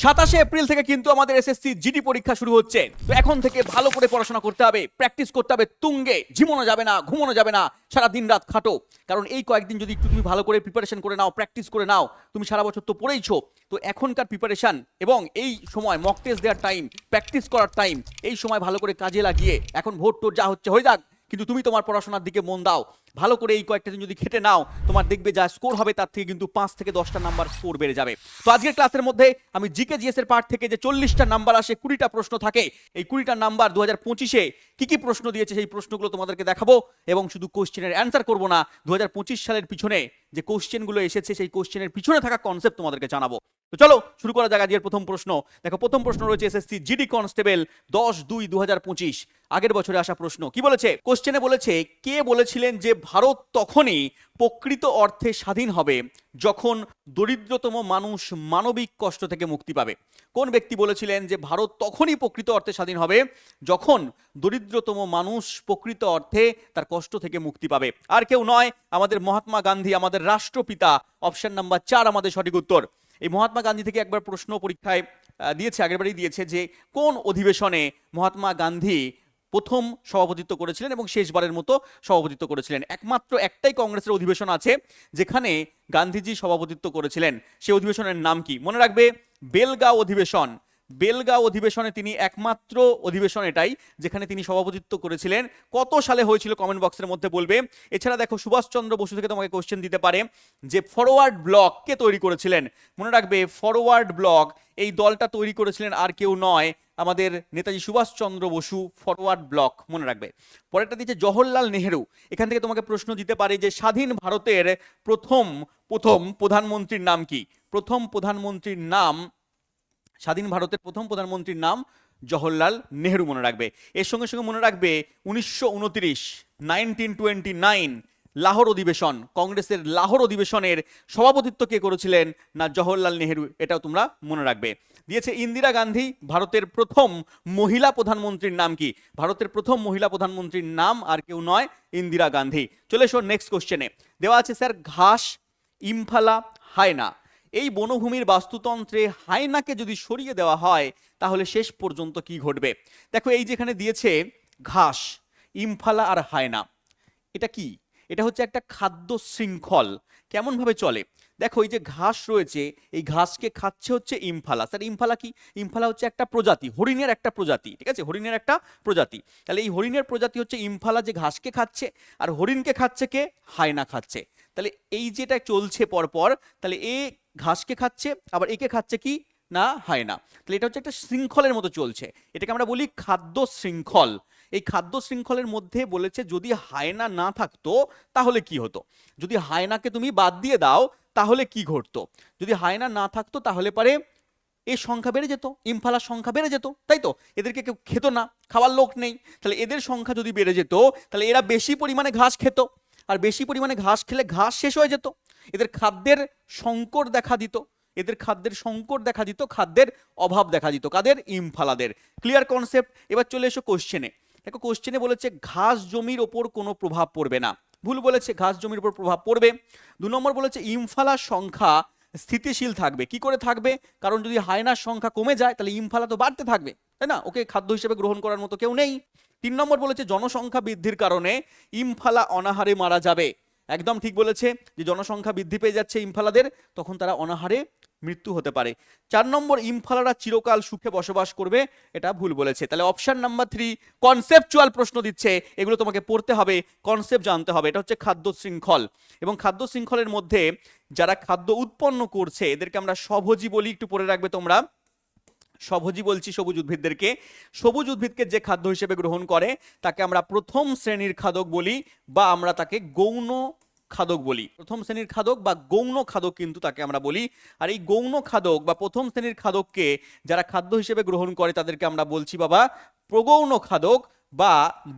27 April থেকে কিন্তু আমাদের এসএসসি জিডি পরীক্ষা শুরু হচ্ছে। তো এখন থেকে ভালো করে পড়াশোনা করতে হবে, প্র্যাকটিস করতে হবে তুঙ্গে, ঝিমোনো যাবে না, ঘুমোনো যাবে না, সারা দিন রাত খাটো। কারণ এই কয়েকদিন যদি একটু তুমি ভালো করে প্রিপারেশন করে নাও, প্র্যাকটিস করে নাও, তুমি সারা বছর তো পড়েইছো। তো এখনকার প্রিপারেশন এবং এই সময় মক টেস্ট দেওয়ার টাইম, প্র্যাকটিস করার টাইম, এই সময় ভালো করে কাজে লাগিয়ে, এখন ভোট টোট যা হচ্ছে হয়ে যাক, কিন্তু তুমি তোমার পড়াশোনার দিকে মন দাও। ভালো করে এই কয়েকটা দিন যদি খেটে নাও, তোমার দেখবে যা স্কোর হবে তার থেকে কিন্তু 5 থেকে 10টা নাম্বার স্কোর বেড়ে যাবে। তো আজকের ক্লাসের মধ্যে আমি জিকে জিএস এর পার্ট থেকে যে 40টা নাম্বার আসে, 20টা প্রশ্ন থাকে, এই 20টা নাম্বার 2025-এ কি প্রশ্ন দিয়েছে সেই প্রশ্নগুলো তোমাদেরকে দেখাবো। এবং শুধু কোশ্চেনের অ্যান্সার করবো না, 2025 সালের পিছনে যে কোশ্চেনগুলো এসেছে সেই কোশ্চেনের পিছনে থাকা কনসেপ্ট তোমাদেরকে জানাবো। তো চলো শুরু করা যাক আজকের প্রথম প্রশ্ন। দেখো প্রথম প্রশ্ন রয়েছে এসএসসি জিডি কনস্টেবল 10/2/2025, আগের বছরে আসা প্রশ্ন। কি বলেছে কোশ্চেনে? বলেছে কে বলেছিলেন যে ভারত তখনই প্রকৃত অর্থে স্বাধীন হবে যখন দরিদ্রতম মানুষ মানবিক কষ্ট থেকে মুক্তি পাবে। কোন ব্যক্তি বলেছিলেন যে ভারত তখনই প্রকৃত অর্থে স্বাধীন হবে যখন দরিদ্রতম মানুষ প্রকৃত অর্থে তার কষ্ট থেকে মুক্তি পাবে? আর কেউ নয়, আমাদের মহাত্মা গান্ধী, আমাদের রাষ্ট্রপিতা। অপশন নাম্বার 4 আমাদের সঠিক উত্তর। এই মহাত্মা গান্ধী থেকে একবার প্রশ্ন পরীক্ষায় দিয়েছে, আগেরবারই দিয়েছে, যে কোন অধিবেশনে মহাত্মা গান্ধী প্রথম সভাপতিত্ব করেছিলেন এবং শেষবারের মতো সভাপতিত্ব করেছিলেন। একমাত্র একটাই কংগ্রেসের অধিবেশন আছে যেখানে গান্ধীজি সভাপতিত্ব করেছিলেন। সেই অধিবেশনের নাম কি? মনে রাখবে, বেলগাঁও অধিবেশন। বেলগাঁও অধিবেশনে তিনি একমাত্র অধিবেশন এটাই যেখানে তিনি সভাপতিত্ব করেছিলেন। কত সালে হয়েছিল কমেন্ট বক্সের মধ্যে বলবে। এছাড়া দেখো সুভাষচন্দ্র বসু থেকে তোমাকে কোশ্চেন দিতে পারে যে ফরওয়ার্ড ব্লক কে তৈরি করেছিলেন? মনে রাখবে, ফরওয়ার্ড ব্লক এই দলটা তৈরি করেছিলেন আর কেউ নয়, আমাদের নেতাজি সুভাষচন্দ্র বসু। ফরওয়ার্ড ব্লক মনে রাখবে। পরেরটা দিচ্ছে জওহরলাল নেহেরু। এখান থেকে তোমাকে প্রশ্ন দিতে পারে যে স্বাধীন ভারতের প্রথম প্রধানমন্ত্রীর নাম কি? প্রথম প্রধানমন্ত্রীর নাম, স্বাধীন ভারতের প্রথম প্রধানমন্ত্রীর নাম জওহরলাল নেহেরু মনে রাখবে। এর সঙ্গে সঙ্গে মনে রাখবে 1929 লাহোর অধিবেশন, কংগ্রেসের লাহোর অধিবেশনের সভাপতিত্ব কে করেছিলেন? না জওহরলাল নেহেরু। এটাও তোমরা মনে রাখবে। দিয়েছে ইন্দিরা গান্ধী। ভারতের প্রথম মহিলা প্রধানমন্ত্রীর নাম কি? ভারতের প্রথম মহিলা প্রধানমন্ত্রীর নাম আর কেউ নয়, ইন্দিরা গান্ধী। চলে এসো নেক্সট কোশ্চেনে। দেওয়া আছে স্যার ঘাস, ইম্ফালা, হায়না, এই বনভূমির বাস্তুতন্ত্রে হায়নাকে যদি সরিয়ে দেওয়া হয় তাহলে শেষ পর্যন্ত কি ঘটবে? দেখো এই যেখানে দিয়েছে ঘাস, ইম্ফালা আর হায়না, এটা কি? এটা হচ্ছে একটা খাদ্য শৃঙ্খল। কেমন ভাবে চলে দেখো, এই যে ঘাস রয়েছে, এই ঘাসকে খাচ্ছে হচ্ছে ইম্ফালা। স্যার ইম্ফালা কি? ইম্ফালা হচ্ছে একটা প্রজাতি, হরিণের একটা প্রজাতি, ঠিক আছে, হরিণের একটা প্রজাতি। তাহলে এই হরিণের প্রজাতি হচ্ছে ইম্ফালা, যে ঘাসকে খাচ্ছে, আর হরিণকে খাচ্ছে কে? হায়না খাচ্ছে। তাহলে এই যেটা চলছে পরপর, তাহলে এ ঘাসকে খাচ্ছে, আবার একে খাচ্ছে কি? না হায়না। তাহলে এটা হচ্ছে একটা শৃঙ্খলের মতো চলছে, এটাকে আমরা বলি খাদ্য শৃঙ্খল। এই খাদ্য শৃঙ্খলের মধ্যে বলেছে যদি হায়না না থাকতো তাহলে কি হতো? যদি হায়নাকে তুমি বাদ দিয়ে দাও তাহলে কি ঘটতো? যদি হায়না না থাকতো তাহলে পারে এর সংখ্যা বেড়ে যেত, ইম্ফালার সংখ্যা বেড়ে যেত, তাই তো? এদেরকে কেউ খেত না, খাওয়ার লোক নেই, তাহলে এদের সংখ্যা যদি বেড়ে যেত তাহলে এরা বেশি পরিমাণে ঘাস খেত, আর বেশি পরিমাণে ঘাস খেলে ঘাস শেষ হয়ে যেত, এদের খাদ্যের সংকট দেখা দিত, এদের খাদ্যের সংকট দেখা দিত, খাদ্যের অভাব দেখা দিত। কাদের? ইম্ফালাদের। Clear concept? এবার চলে এসো কোশ্চেনে। দেখো কোশ্চেনে বলেছে ঘাস জমির ওপর কোনো প্রভাব পড়বে না। ভুল বলেছে, ঘাস জমির উপর প্রভাব পড়বে। 2 নম্বর বলেছে ইম্ফালার সংখ্যা স্থিতিশীল থাকবে। কি করে থাকবে? কারণ যদি হায়নার সংখ্যা কমে যায় তাহলে ইম্ফালা তো বাড়তে থাকবে, তাই না? ওকে খাদ্য হিসেবে গ্রহণ করার মতো কেউ নেই। 3 নম্বর বলেছে জনসংখ্যা বৃদ্ধির কারণে ইম্ফালা অনাহারে মারা যাবে। একদম ঠিক বলেছে, যে জনসংখ্যা বৃদ্ধি পেয়ে যাচ্ছে ইম্ফালাদের, তখন তারা অনাহারে মৃত্যু হতে পারে। 4 নম্বর ইম্ফালারা চিরকাল সুখে বসবাস করবে, এটা ভুল বলেছে। তাহলে অপশন নাম্বার 3 কনসেপচুয়াল প্রশ্ন দিচ্ছে, এগুলো তোমাকে পড়তে হবে, কনসেপ্ট জানতে হবে। এটা হচ্ছে খাদ্য শৃঙ্খল, এবং খাদ্য শৃঙ্খলের মধ্যে যারা খাদ্য উৎপন্ন করছে এদেরকে আমরা স্বভোজী বলি। একটু পড়ে রাখবে তোমরা, স্বভোজী বলছি সবুজ উদ্ভিদদেরকে। সবুজ উদ্ভিদকে যে খাদ্য হিসেবে গ্রহণ করে তাকে আমরা প্রথম শ্রেণীর খাদক বলি, বা আমরা তাকে গৌণ খাদক বলি। প্রথম শ্রেণীর খাদক বা গৌণ খাদক কিন্তু তাকে আমরা বলি। আর এই গৌণ খাদক বা প্রথম শ্রেণীর খাদককে যারা খাদ্য হিসেবে গ্রহণ করে তাদেরকে আমরা বলছি বাবা প্রগৌণ খাদক, বা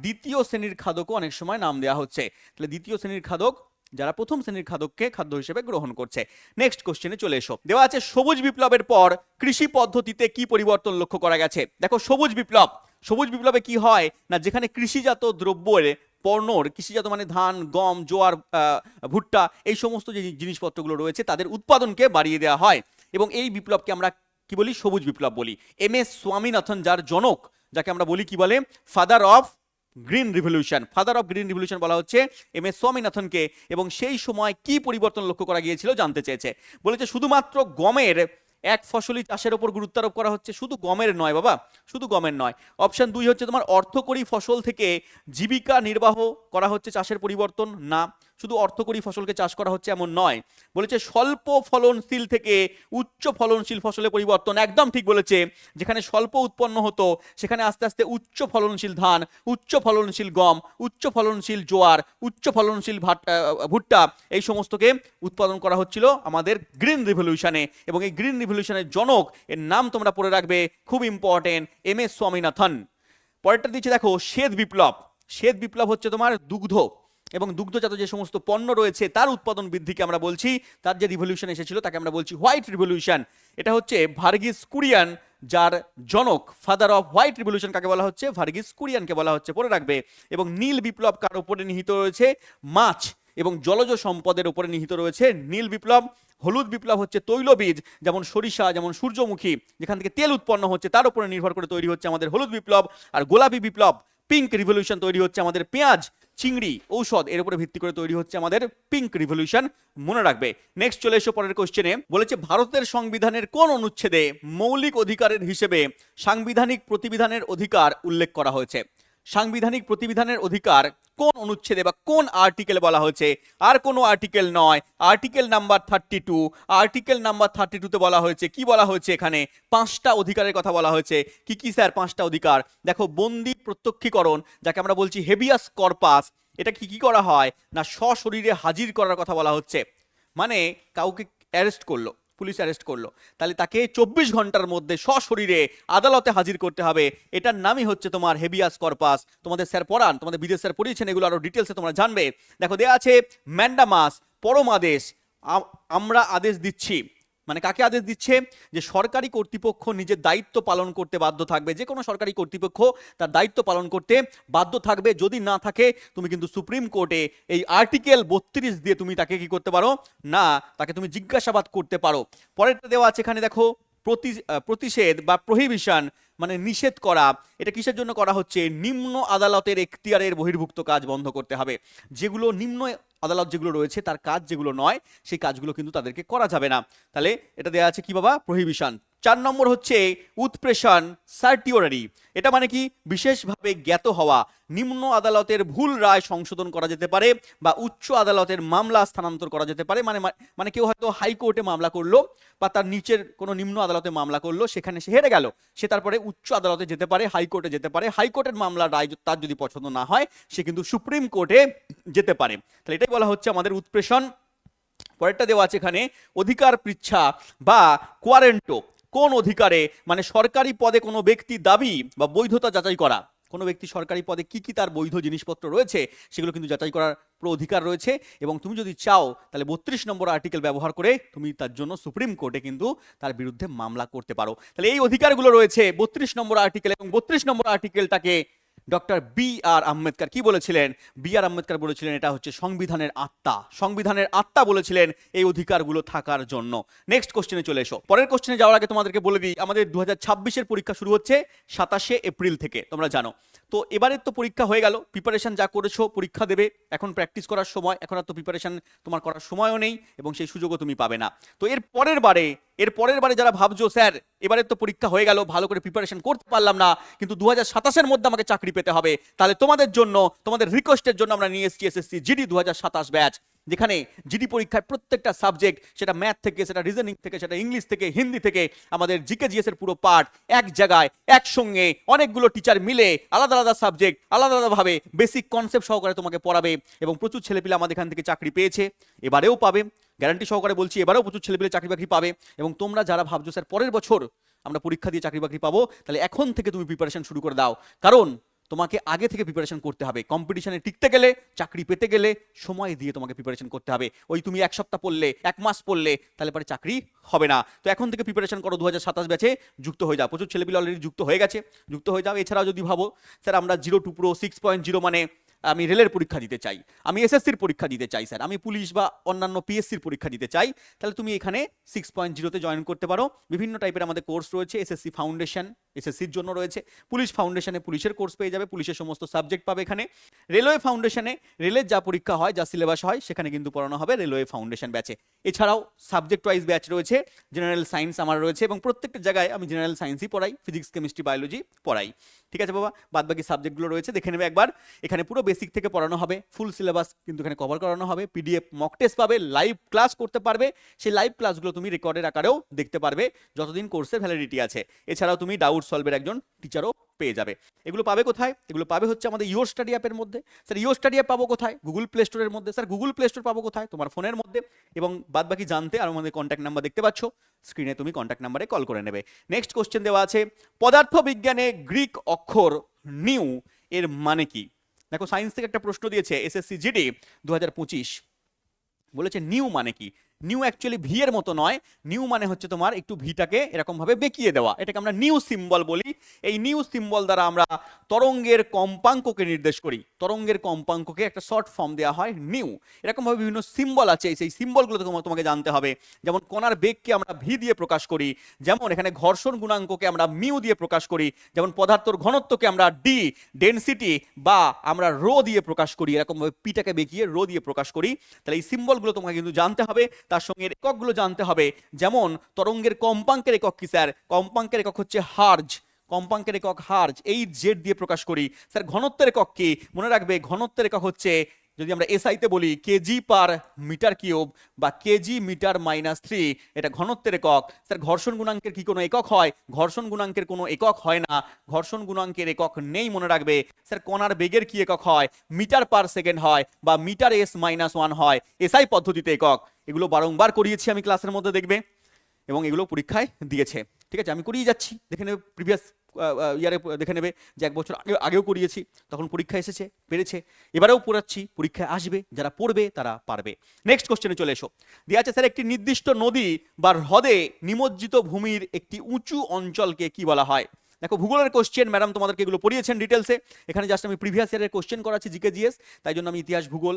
দ্বিতীয় শ্রেণীর খাদকও অনেক সময় নাম দেওয়া হচ্ছে। তাহলে দ্বিতীয় শ্রেণীর খাদক যারা প্রথম শ্রেণীর খাদককে খাদ্য হিসেবে গ্রহণ করছে। নেক্সট কোশ্চেনে চলে এসো। দেওয়া আছে সবুজ বিপ্লবের পর কৃষি পদ্ধতিতে কি পরিবর্তন লক্ষ্য করা গেছে? দেখো সবুজ বিপ্লব, সবুজ বিপ্লবে কি হয় না, যেখানে কৃষিজাত দ্রব্যের পণ্যর, কৃষিজাত মানে ধান, গম, জোয়ার, ভুট্টা, এই সমস্ত যে জিনিসপত্রগুলো রয়েছে তাদের উৎপাদনকে বাড়িয়ে দেওয়া হয়, এবং এই বিপ্লবকে আমরা কি কি বলি, সবুজ বিপ্লব বলি। এম এস স্বামীনাথন, যার জনক, যাকে আমরা বলি কি বলে, father of green revolution, father of green revolution বলা হচ্ছে এম এস স্বামীনাথনকে। এবং সেই সময় কি পরিবর্তন লক্ষ্য করা গিয়েছিল জানতে চেয়েছে। বলেছে শুধুমাত্র গমের এক ফসলি চাষের উপর গুরুত্ব আরোপ করা হচ্ছে। শুধু গমের নয় বাবা, শুধু গমের নয়। অপশন 2 হচ্ছে তোমার অর্থকরী ফসল থেকে জীবিকা নির্বাহ করা হচ্ছে চাষের পরিবর্তন, না। শুধু অর্থকরী ফসলকে চাষ করা হচ্ছে এমন নয়। বলেছে স্বল্প ফলনশীল থেকে উচ্চ ফলনশীল ফসলে পরিবর্তন, একদম ঠিক বলেছে। যেখানে স্বল্প উৎপন্ন হতো সেখানে আস্তে আস্তে উচ্চ ফলনশীল ধান, উচ্চ ফলনশীল গম, উচ্চ ফলনশীল জোয়ার, উচ্চ ফলনশীল ভুট্টা, এই সমস্তকে উৎপাদন করা হচ্ছিল আমাদের গ্রিন রিভলিউশনে। এবং এই গ্রিন রিভলিউশনের জনক, এর নাম তোমরা পড়ে রাখবে, খুব ইম্পর্টেন্ট, এম এস স্বামীনাথন। পরেরটা দিচ্ছে দেখো শ্বেত বিপ্লব। শ্বেত বিপ্লব হচ্ছে তোমার দুগ্ধ এবং দুগ্ধজাত যে সমস্ত পণ্য রয়েছে তার উৎপাদন বৃদ্ধিকে আমরা বলছি, তার যে রিভলিউশন এসেছিল তাকে আমরা বলছি হোয়াইট রিভলিউশন। এটা হচ্ছে ভার্গিস কুরিয়ান, যার জনক, ফাদার অফ হোয়াইট রিভলিউশন কাকে বলা হচ্ছে, ভার্গিস কুরিয়ানকে বলা হচ্ছে, পড়ে রাখবে। এবং নীল বিপ্লব কার উপরে নিহিত রয়েছে, মাছ এবং জলজ সম্পদের উপরে নিহিত রয়েছে নীল বিপ্লব। হলুদ বিপ্লব হচ্ছে তৈলবীজ, যেমন সরিষা, যেমন সূর্যমুখী, যেখান থেকে তেল উৎপন্ন হচ্ছে তার উপরে নির্ভর করে তৈরি হচ্ছে আমাদের হলুদ বিপ্লব। আর গোলাপি বিপ্লব, পিঙ্ক রিভলিউশন, তৈরি হচ্ছে আমাদের পেঁয়াজ, চিংড়ি, ঔষধ, এর উপরে ভিত্তি করে তৈরি হচ্ছে আমাদের পিঙ্ক রিভলিউশন, মনে রাখবে। নেক্সট চলে এসো পরের কোশ্চেনে। বলেছে ভারতের সংবিধানের কোন অনুচ্ছেদে মৌলিক অধিকারের হিসেবে সাংবিধানিক প্রতিবিধানের অধিকার উল্লেখ করা হয়েছে। সাংবিধানিক প্রতিবিধানের অধিকার কোন অনুচ্ছেদে বা কোন আর্টিকেলে বলা হয়েছে, আর কোনো আর্টিকেল নয়, আর্টিকেল নাম্বার 32। আর্টিকেল নাম্বার 32তে বলা হয়েছে, কি বলা হয়েছে এখানে, 5টা অধিকারের কথা বলা হয়েছে। কি কি স্যার 5টা অধিকার? দেখো, বন্দি প্রত্যক্ষীকরণ, যাকে আমরা বলছি হেবিয়াস কর্পাস, এটা কি কি করা হয় না, সশরীরে হাজির করার কথা বলা হচ্ছে। মানে কাউকে অ্যারেস্ট করলো, পুলিশ অ্যারেস্ট করলো, তাহলে তাকে 24 ঘন্টার মধ্যে সশরীরে আদালতে হাজির করতে হবে। এটার নামই হচ্ছে তোমার হেবিয়াস কর্পাস। তোমাদের স্যার পড়ান, তোমাদের বিদেশ স্যার পড়িয়েছেন, এগুলো আরো ডিটেলসে তোমরা জানবে। দেখো দেয়া আছে ম্যান্ডামাস, পরমাদেশ, আমরা আদেশ দিচ্ছি। মানে কাকে আদেশ দিচ্ছে, যে সরকারি কর্তৃপক্ষ নিজের দায়িত্ব পালন করতে বাধ্য থাকবে। যে কোনো সরকারি কর্তৃপক্ষ তার দায়িত্ব পালন করতে বাধ্য থাকবে। যদি না থাকে তুমি কিন্তু সুপ্রিম কোর্টে এই আর্টিকেল 32 দিয়ে তুমি তাকে কি করতে পারো না, তাকে তুমি জিজ্ঞাসাবাদ করতে পারো। পরেরটা দেওয়া আছে এখানে দেখো, প্রতিষেধ বা প্রহিবিশন, মানে নিষেধ করা। এটা কিসের জন্য করা হচ্ছে, নিম্ন আদালতের এখতিয়ারের বহির্ভুক্ত কাজ বন্ধ করতে হবে। যেগুলো নিম্ন আদালত যেগুলো রয়েছে তার কাজ যেগুলো নয়, সেই কাজগুলো কিন্তু তাদেরকে করা যাবে না। তাহলে এটা দেওয়া আছে কি বাবা, প্রহিবিশন। 4 নম্বর হচ্ছে উৎপ্রেষণ সার্টিওরারি। এটা মানে কি, বিশেষভাবে জ্ঞাত হওয়া। নিম্ন আদালতের ভুল রায় সংশোধন করা যেতে পারে বা উচ্চ আদালতের মামলা স্থানান্তর করা যেতে পারে। মানে কেউ হয়তো হাইকোর্টে মামলা করলো বা তার নিচের কোনো নিম্ন আদালতে মামলা করলো, সেখানে সে হেরে গেল, সে তারপরে উচ্চ আদালতে যেতে পারে, হাইকোর্টে যেতে পারে। হাইকোর্টের মামলা রায় তার যদি পছন্দ না হয়, সে কিন্তু সুপ্রিম কোর্টে যেতে পারে। তাহলে এটাই বলা হচ্ছে আমাদের উৎপ্রেষণ। পরেরটা দেওয়া আছে এখানে, অধিকার পৃচ্ছা বা কোয়ারেন্টো। কোন অধিকারে, মানে সরকারি পদে কোনো ব্যক্তি দাবি বা বৈধতা যাচাই করা। কোনো ব্যক্তি সরকারি পদে কি কি তার বৈধ জিনিসপত্র রয়েছে সেগুলো কিন্তু যাচাই করার পুরো অধিকার রয়েছে। এবং তুমি যদি চাও তাহলে 32 নম্বর আর্টিকেল ব্যবহার করে তুমি তার জন্য সুপ্রিম কোর্টে কিন্তু তার বিরুদ্ধে মামলা করতে পারো। তাহলে এই অধিকারগুলো রয়েছে 32 নম্বর আর্টিকেল। এবং 32 নম্বর আর্টিকেলটাকে ডক্টর বি আর আম্বেদকর কি বলেছিলেন, বি আর আম্বেদকর বলেছিলেন এটা হচ্ছে সংবিধানের আত্মা। সংবিধানের আত্মা বলেছিলেন এই অধিকারগুলো থাকার জন্য। নেক্সট কোশ্চেনে চলে এসো। পরের কোশ্চেনে যাওয়ার আগে তোমাদেরকে বলে দিই, আমাদের 2026-এর পরীক্ষা শুরু হচ্ছে 27শে এপ্রিল থেকে, তোমরা জানো। তো এবারের তো পরীক্ষা হয়ে গেল, প্রিপারেশন যা করেছো পরীক্ষা দেবে, এখন প্র্যাকটিস করার সময়। এখন আর তো প্রিপারেশন তোমার করার সময়ও নেই এবং সেই সুযোগও তুমি পাবে না। তো এর পরের বারে যারা ভাবছো স্যার এবারের তো পরীক্ষা হয়ে গেল, ভালো করে প্রিপারেশন করতে পারলাম না, কিন্তু 2027-এর মধ্যে আমাকে চাকরি পেতে হবে, তাহলে তোমাদের জন্য, তোমাদের রিকোয়েস্টের জন্য আমরা নিয়ে এসেছি এসএসসি জিডি 2027 ব্যাচ, যেখানে জিডি পরীক্ষায় প্রত্যেকটা সাবজেক্ট, সেটা ম্যাথ থেকে, সেটা রিজনিং থেকে, সেটা ইংলিশ থেকে, হিন্দি থেকে, আমাদের জিকে জিএস এর পুরো পার্ট এক জায়গায় একসঙ্গে অনেকগুলো টিচার মিলে আলাদা আলাদা সাবজেক্ট আলাদা আলাদাভাবে বেসিক কনসেপ্ট সহকারে তোমাকে পড়াবে। এবং প্রচুর ছেলেপিলে আমাদের এখান থেকে চাকরি পেয়েছে, এবারেও পাবে, গ্যারান্টি সহকারে বলছি, এবারেও প্রচুর ছেলেপিলে চাকরি বাকরি পাবে। এবং তোমরা যারা ভাবছো স্যার পরের বছর আমরা পরীক্ষা দিয়ে চাকরি বাকরি পাবো, তাহলে এখন থেকে তুমি প্রিপারেশন শুরু করে দাও, কারণ তোমাকে আগে থেকে প্রিপারেশন করতে হবে। কম্পিটিশনে টিকতে গেলে, চাকরি পেতে গেলে সময় দিয়ে তোমাকে প্রিপারেশন করতে হবে। ওই তুমি এক সপ্তাহ পড়লে, এক মাস পড়লে, তাহলে পরে চাকরি হবে না। তো এখন থেকে প্রিপারেশন করো, 2027 ব্যাচে যুক্ত হয়ে যাও। প্রচুর ছেলেপিলে অলরেডি যুক্ত হয়ে গেছে, যুক্ত হয়ে যাও। এছাড়াও যদি ভাবো স্যার আমরা 0 টু প্রো 6.0 মানে আমি রেলের পরীক্ষা দিতে চাই, আমি এসএসসির পরীক্ষা দিতে চাই স্যার, আমি পুলিশ বা অন্যান্য পিএসসির পরীক্ষা দিতে চাই, তাহলে তুমি এখানে 6.0-তে জয়েন করতে পারো। বিভিন্ন টাইপের আমাদের কোর্স রয়েছে, এসএসসি ফাউন্ডেশন এসএসসির জন্য রয়েছে, পুলিশ ফাউন্ডেশনে পুলিশের কোর্স পেয়ে যাবে, পুলিশের সমস্ত সাবজেক্ট পাবে এখানে। রেলওয়ে ফাউন্ডেশনে রেলের যা পরীক্ষা হয়, যা সিলেবাস হয়, সেখানে কিন্তু পড়ানো হবে রেলওয়ে ফাউন্ডেশন ব্যাচে। এছাড়াও সাবজেক্ট ওয়াইজ ব্যাচ রয়েছে, জেনারেল সায়েন্স আমার রয়েছে, এবং প্রত্যেকটা জায়গায় আমি জেনারেল সায়েন্সই পড়াই, ফিজিক্স কেমিস্ট্রি বায়োলজি পড়াই। ঠিক আছে বাবা, বাদ বাকি সাবজেক্টগুলো রয়েছে, দেখে নেবে একবার। এখানে পুরো বেসিক থেকে পড়ানো হবে, ফুল সিলেবাস কিন্তু এখানে কভার করানো হবে, পিডিএফ মক টেস্ট পাবে, লাইভ ক্লাস করতে পারবে, সেই লাইভ ক্লাসগুলো তুমি রেকর্ডের আকারেও দেখতে পারবে যতদিন কোর্সের ভ্যালিডিটি আছে। এছাড়াও তুমি ডাউট সলভের একজন টিচারও পেয়ে যাবে। এগুলো পাবে কোথায়? এগুলো পাবে হচ্ছে আমাদের ইওর স্টাডি অ্যাপের মধ্যে। স্যার ইওর স্টাডি অ্যাপ পাবো কোথায়? গুগল প্লে স্টোরের মধ্যে। স্যার গুগল প্লে স্টোর পাবো কোথায়? তোমার ফোনের মধ্যে। এবং বাদ বাকি জানতে আর আমাদের কন্ট্যাক্ট নাম্বার দেখতে পাচ্ছ স্ক্রিনে, তুমি কন্ট্যাক্ট নাম্বারে কল করে নেবে। নেক্সট কোশ্চেন দেওয়া আছে, পদার্থবিজ্ঞানে গ্রিক অক্ষর নিউ এর মানে কি? দেখো সায়েন্স থেকে একটা প্রশ্ন দিয়েছে এসএসসি জিডি 2025, বলেছে নিউ মানে কি। নিউ অ্যাকচুয়ালি ভি এর মতো নয়, নিউ মানে হচ্ছে তোমার একটু ভিটাকে এরকম ভাবে বেঁকিয়ে দেওয়া, এটাকে আমরা নিউ সিম্বল বলি। এই নিউ সিম্বল দ্বারা আমরা তরঙ্গের কম্পাঙ্ককে নির্দেশ করি, তরঙ্গের কম্পাঙ্ককে একটা শর্ট ফর্ম দেওয়া হয় নিউ। এরকম ভাবে বিভিন্ন সিম্বল আছে, সেই সিম্বলগুলো তোমাকে জানতে হবে। যেমন কণার বেগকে আমরা ভি দিয়ে প্রকাশ করি, যেমন এখানে ঘর্ষণ গুণাঙ্ককে আমরা মিউ দিয়ে প্রকাশ করি, যেমন পদার্থর ঘনত্বকে আমরা ডি ডেনসিটি বা আমরা রো দিয়ে প্রকাশ করি, এরকম ভাবে পিটাকে বেঁকিয়ে রো দিয়ে প্রকাশ করি। তাহলে এই সিম্বলগুলো তোমাকে কিন্তু জানতে হবে, তার সঙ্গে এককগুলো জানতে হবে। যেমন তরঙ্গের কম্পাঙ্কের একক কি স্যার? কম্পাঙ্কের একক হচ্ছে হার্জ, কম্পাঙ্কের একক হার্জ, এই জেড দিয়ে প্রকাশ করি। স্যার ঘনত্বের একক কি? মনে রাখবে ঘনত্বের একক হচ্ছে, যদি আমরা এসআইতে বলি, কেজি পার মিটার কিউব বা কেজি মিটার -3, এটা ঘনত্বের একক। স্যার ঘর্ষণ গুণাঙ্কের কি কোনো একক হয়? ঘর্ষণ গুণাঙ্কের কোনো একক হয় না, ঘর্ষণ গুণাঙ্কের একক নেই, মনে রাখবে। স্যার কণার বেগের কি একক হয়? মিটার পার সেকেন্ড হয় বা মিটার s-1 হয়, এসআই পদ্ধতিতে একক। এগুলো বারংবার করিয়েছি আমি ক্লাসের মধ্যে, দেখবে, এবং এগুলো পরীক্ষায় দিয়েছে। ঠিক আছে, আমি করিয়ে যাচ্ছি, দেখে নেবে প্রিভিয়াস ইয়ারে, দেখে নেবে যে 1 বছর আগেও করিয়েছি, তখন পরীক্ষা এসেছে, পেরেছে, এবারেও পড়াচ্ছি, পরীক্ষায় আসবে, যারা পড়বে তারা পারবে। নেক্সট কোশ্চেনে চলে এসো। দেওয়া আছে স্যার একটি নির্দিষ্ট নদী বা হ্রদে নিমজ্জিত ভূমির একটি উঁচু অঞ্চলকে কি বলা হয়? দেখো ভূগোলের কোশ্চেন, ম্যাডাম তোমাদেরকে এগুলো পড়িয়েছেন ডিটেলসে, এখানে জাস্ট আমি প্রিভিয়াস ইয়ারের কোশ্চেন করাচ্ছি, জিকে জিএস, তাই জন্য আমি ইতিহাস, ভূগোল,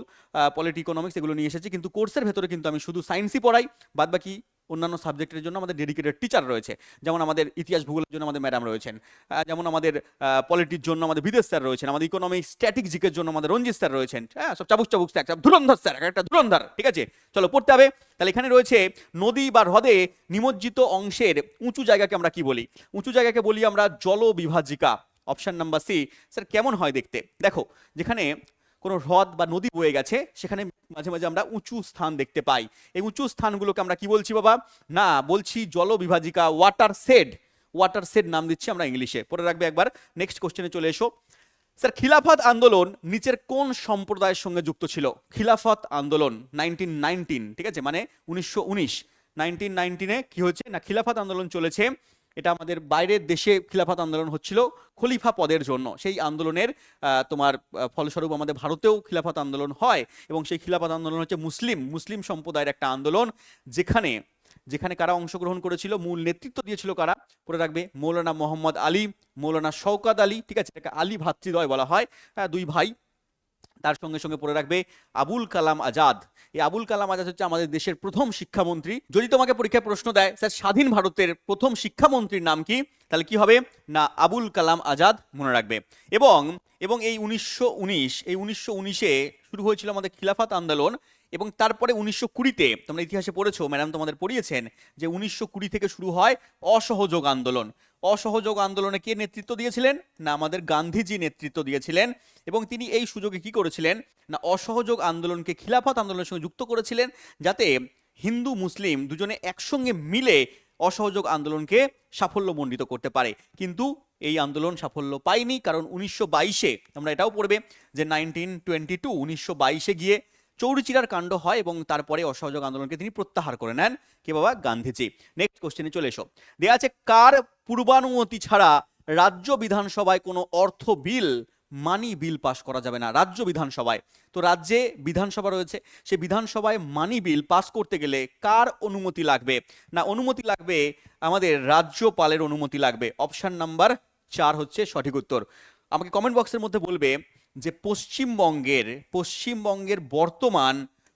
পলিটি, ইকোনমিক্স এগুলো নিয়ে এসেছি। কিন্তু কোর্সের ভেতরে কিন্তু আমি শুধু সায়েন্সই পড়াই, বাদ বাকি অন্যান্য সাবজেক্টের জন্য আমাদের ডেডিকেটেড টিচার রয়েছে। যেমন আমাদের ইতিহাস ভূগোলের জন্য আমাদের ম্যাডাম রয়েছেন, যেমন আমাদের পলিটির জন্য আমাদের বিদেশ স্যার রয়েছেন, আমাদের ইকোনমিক্স স্ট্যাটিক জিকের জন্য আমাদের রঞ্জিত স্যার রয়েছেন। হ্যাঁ, সব চাবুক চাবুক স্যার, ধুরন্ধর স্যার, একটা ধুরন্ধর। ঠিক আছে, চলো পড়তে হবে। তাহলে এখানে রয়েছে নদী বা হ্রদে নিমজ্জিত অংশের উঁচু জায়গাকে আমরা কি বলি? উঁচু জায়গাকে বলি আমরা জলবিভাজিকা। Option number C. স্যার কেমন হয় দেখতে? দেখো, যেখানে কোনো হ্রদ বা নদী বয়ে গেছে, সেখানে মাঝে মাঝে আমরা উঁচু স্থান দেখতে পাই। এই উঁচু স্থানগুলোকে আমরা কি বলছি বাবা? না, বলছি জলবিভাজিকা, ওয়াটার শেড। ওয়াটার শেড নাম দিচ্ছি আমরা ইংলিশে, পড়ে রাখবে একবার। নেক্সট কোশ্চেনে চলে এসো। স্যার খিলাফত আন্দোলন নিচের কোন সম্প্রদায়ের সঙ্গে যুক্ত ছিল? খিলাফত আন্দোলন 1919, ঠিক আছে, মানে 1919, 1919-এ কি হচ্ছে না, খিলাফত আন্দোলন চলেছে। এটা আমাদের বাইরের দেশে খিলাফত আন্দোলন হচ্ছিল খলিফা পদের জন্য। সেই আন্দোলনের তোমার ফলস্বরূপ আমাদের ভারতেও খিলাফত আন্দোলন হয়, এবং সেই খিলাফত আন্দোলন হচ্ছে মুসলিম সম্প্রদায়ের একটা আন্দোলন, যেখানে যেখানে কারা অংশগ্রহণ করেছিল, মূল নেতৃত্ব দিয়েছিল কারা? পড়ে রাখবে, মৌলানা মোহাম্মদ আলী, মৌলানা শওকত আলী। ঠিক আছে, এটাকে আলী ভ্রাতৃদ্বয় বলা হয়, দুই ভাই। তার সঙ্গে সঙ্গে পড়ে রাখবে আবুল কালাম আজাদ। এই আবুল কালাম আজাদ হচ্ছে আমাদের দেশের প্রথম শিক্ষামন্ত্রী। যদি তোমাকে পরীক্ষায় প্রশ্ন দেয় স্যার স্বাধীন ভারতের প্রথম শিক্ষামন্ত্রীর নাম কি, তাহলে কি হবে না, আবুল কালাম আজাদ, মনে রাখবে। এবং এই 1919-এ শুরু হয়েছিল আমাদের খিলাফত আন্দোলন, এবং তারপরে 1920-তে, তোমরা ইতিহাসে পড়েছো, ম্যাডাম তোমাদের পড়িয়েছেন যে 1920 থেকে শুরু হয় অসহযোগ আন্দোলন। অসহযোগ আন্দোলনে কে নেতৃত্ব দিয়েছিলেন? না, আমাদের গান্ধীজি নেতৃত্ব দিয়েছিলেন, এবং তিনি এই সুযোগে কি করেছিলেন না, অসহযোগ আন্দোলনকে খিলাফত আন্দোলনের সঙ্গে যুক্ত করেছিলেন, যাতে হিন্দু মুসলিম দুজনে একসঙ্গে মিলে অসহযোগ আন্দোলনকে সাফল্যমণ্ডিত করতে পারে। কিন্তু এই আন্দোলন সাফল্য পায়নি, কারণ 1922-এ, আমরা এটাও পড়বে যে 1922 গিয়ে চৌরিচিরার কাণ্ড হয়, এবং তারপরে অসহযোগ আন্দোলনকে তিনি প্রত্যাহার করে নেন, কে বাবা? গান্ধীজি। নেক্সট কোশ্চেনে চলে এসো। দেয়া আছে কার পূর্বানুমতি ছাড়া রাজ্য বিধানসভায় কোনো অর্থ বিল, মানি বিল পাস করা যাবে না? রাজ্য বিধানসভায়, তো রাজ্যে বিধানসভা রয়েছে, সেই বিধানসভায় মানি বিল পাস করতে গেলে কার অনুমতি লাগবে? না, অনুমতি লাগবে আমাদের রাজ্যপালের অনুমতি লাগবে। অপশন নাম্বার 4 হচ্ছে সঠিক উত্তর। আমাকে কমেন্ট বক্সের মধ্যে বলবে যে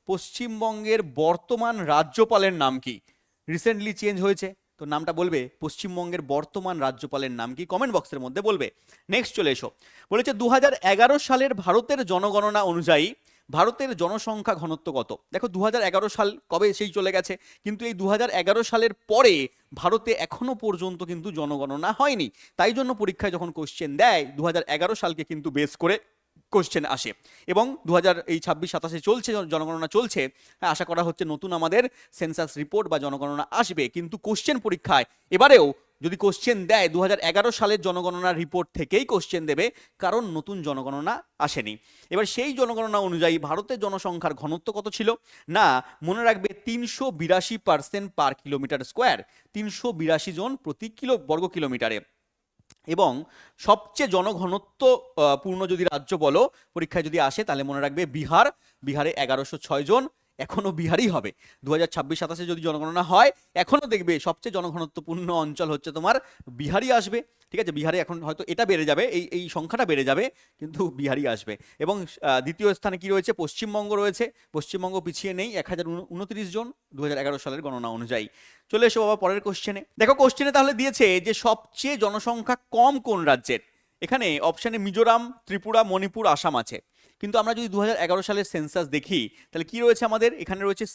পশ্চিমবঙ্গের বর্তমান রাজ্যপালের নাম কি? রিসেন্টলি চেঞ্জ হয়েছে, তো নামটা বলবে। পশ্চিমবঙ্গের বর্তমান রাজ্যপালের নাম কি? কমেন্ট বক্সের মধ্যে বলবে। নেক্সট চলে এসো। বলেছে 2011 সালের ভারতের জনগণনা অনুযায়ী ভারতের জনসংখ্যা ঘনত্ব কত? দেখো 2011 সাল কবে সেই চলে গেছে, কিন্তু এই 2011 সালের পরে ভারতে এখনো পর্যন্ত কিন্তু জনগণনা হয়নি। তাই জন্য পরীক্ষায় যখন কোশ্চেন দেয় 2011 সালকে কিন্তু বেস করে কোশ্চেন আসে। এবং 2026-27 চলছে, জনগণনা চলছে। হ্যাঁ, আশা করা হচ্ছে নতুন আমাদের সেন্সাস রিপোর্ট বা জনগণনা আসবে, কিন্তু কোশ্চেন পরীক্ষায় এবারেও যদি কোশ্চেন দেয় 2011 সালের জনগণনার রিপোর্ট থেকেই কোশ্চেন দেবে, কারণ নতুন জনগণনা আসেনি। এবার সেই জনগণনা অনুযায়ী ভারতের জনসংখ্যার ঘনত্ব কত ছিল? না, মনে রাখবে 382% পার কিলোমিটার স্কোয়ার, 382 জন প্রতি বর্গ কিলোমিটারে। এবং সবচেয়ে জনঘনত্ব পূর্ণ যদি রাজ্য বলো পরীক্ষায় যদি আসে, তাহলে মনে রাখবে বিহারে 1106 জন, এখনো বিহারই হবে। 2026-27 যদি জনগণনা হয়, এখনো দেখবে সবচেয়ে জনঘনত্বপূর্ণ অঞ্চল হচ্ছে তোমার বিহারই আসবে। ঠিক আছে, বিহারে এখন হয়তো এটা বেড়ে যাবে, এই সংখ্যাটা বেড়ে যাবে, কিন্তু বিহারই আসবে। এবং দ্বিতীয় স্থানে কি রয়েছে? পশ্চিমবঙ্গ রয়েছে। পশ্চিমবঙ্গ পিছিয়ে নেই, 1029 জন 2011 সালের গণনা অনুযায়ী। চলে এসো বাবা পরের কোশ্চেনে। দেখো কোশ্চেনে তাহলে দিয়েছে যে সবচেয়ে জনসংখ্যা কম কোন রাজ্যের। এখানে অপশানে মিজোরাম, ত্রিপুরা, মণিপুর, আসাম আছে। কিন্তু আমরা যদি 2011 সালের সেন্সাস দেখি, তাহলে কি রয়েছে আমাদের? এখানে রয়েছে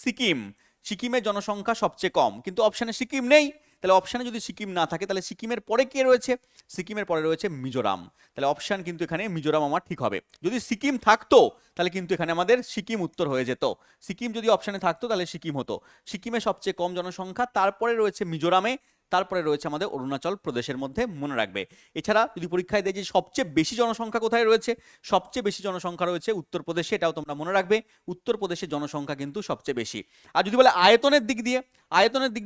সিকিমের জনসংখ্যা সবচেয়ে কম, কিন্তু অপশানে সিকিম নেই। তাহলে অপশানে যদি সিকিম না থাকে, তাহলে সিকিমের পরে কে রয়েছে? সিকিমের পরে রয়েছে মিজোরাম। তাহলে অপশান কিন্তু এখানে মিজোরাম আমার ঠিক হবে। যদি সিকিম থাকতো তাহলে কিন্তু এখানে আমাদের সিকিম উত্তর হয়ে যেত। সিকিম যদি অপশানে থাকতো তাহলে সিকিম হতো। সিকিমে সবচেয়ে কম জনসংখ্যা, তারপরে রয়েছে মিজোরামে, তারপরে রয়েছে আমাদের অরুণাচল প্রদেশের মধ্যে, মনে রাখবে। এছাড়া যদি পরীক্ষায় দেয় যে সবচেয়ে বেশি জনসংখ্যা কোথায় রয়েছে, সবচেয়ে বেশি জনসংখ্যা রয়েছে উত্তরপ্রদেশে, এটাও তোমরা মনে রাখবে। উত্তরপ্রদেশের জনসংখ্যা কিন্তু সবচেয়ে বেশি। আর যদি বলে আয়তনের দিক